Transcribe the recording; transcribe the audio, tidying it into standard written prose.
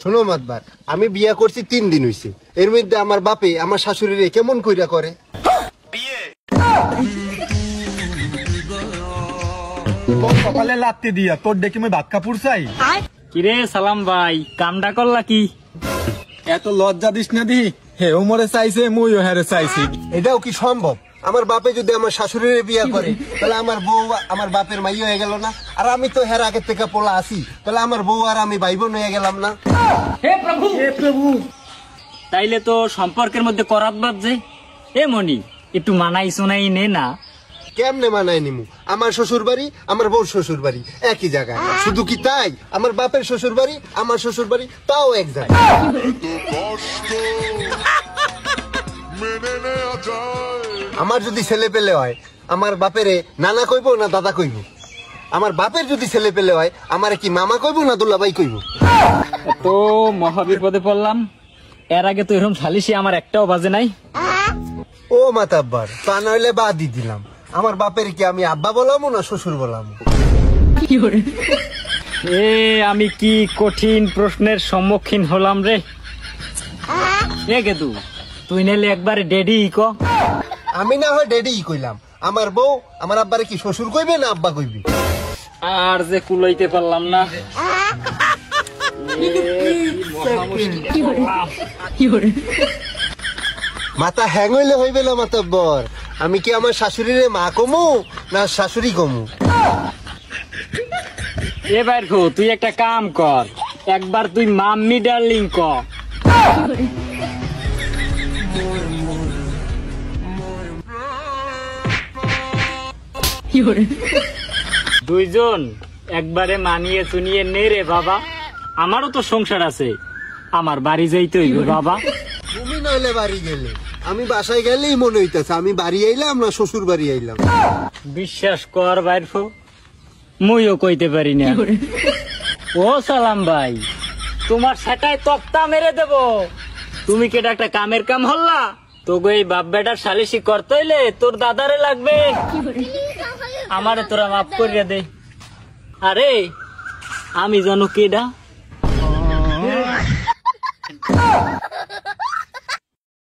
শোনো মাতবার, আমি বিয়া করছি 3 দিন হইছে, এর মধ্যে আমার বাপে আমার শাশুড়িরে কেমন কইরা করে। সকালে লাত্তি দিয়া তোর দেখি মই ভাত কাপুর চাই। কিরে সালাম ভাই, কামডা করলা কি? এত লজ্জা দিস না দি, হে ওমরে চাইছে মুইও হেরে চাইছি। এটাও কি সম্ভব? আমার বাপে যদি আমার শাশুড়িরে বিয়া করে তাহলে আমার বউ আমার বাপের মাই হয়ে গেল না? আর আমি তো হের আগের থেকে পোলা আছি, তাহলে আমার বউ আর আমি ভাই বোন হয়ে গেলাম না? হে প্রভু, হে প্রভু। তাইলে তো সম্পর্কের মধ্যে করাত বাজছে। এ মনি, একটু মানাই শোনাই নে না। কেমনে মানায় নিমু? আমার শ্বশুর বাড়ি, আমার বউর শ্বশুর বাড়ি একই জায়গায়। শুধু কি তাই, আমার বাপের শ্বশুর বাড়ি, আমার শ্বশুর বাড়ি তাও এক জায়গায়। আমার যদি ছেলে পেলে হয়, আমার বাপেরে নানা কইব না দাদা কইব? আমার বাপের যদি ছেলে পেলে হয়, আমারে কি মামা কইব না দুলাভাই কইব? তো মহাবিপদে পড়লাম। এর আগে তো এরকম সালিশি আমার একটাও বাজে নাই। ও মাতাব্বার, তা নইলে বাদই দিলাম। আমার বাপের কি আমি আব্বা বলাম না শ্বশুর বলাম? এ আমি কি কঠিন প্রশ্নের সম্মুখীন হলাম রে। এ গেদু, তুই নাইলে একবারে ডেডি ক। আমি না হয় ডেডি কইলাম, আমার বউ আমার আব্বারে কি শ্বশুর কইবে না আব্বা কইবে? আর যে কুলাইতে পারলাম না। মাথা হ্যাং হইলে হইবে না মাতাব্বর। আমি কি আমার শাশুড়িরে মা কমু না শাশুড়ি কমু? এবার খো, তুই একটা কাম কর, একবার তুই মাম্মি ডার্লিং ক। দুইজন একবারে মানিয়ে চুনিয়ে নে রে বাবা। আমারও তো সংসার আছে, আমার বাড়ি যাইতে হইবে বাবা। তুমি নইলে বাড়ি গেলে, আমি বাসায় গেলেই মনে হইতেছে আমি বাড়ি আইলাম না শ্বশুর বাড়ি আইলাম। বিশ্বাস কর বাইর ফো, মুইও কইতে পারি না। ও সালাম ভাই, তোমার সেটাই তক্তা মেরে দেব। তুমি কেটা একটা কামের কাম হল্লা, তোকে এই বাপ বেটার সালিশি করতে হইলে তোর দাদারে লাগবে। আমারে তোরা মাফ করিয়া দে। আরে আমি জানো কেডা?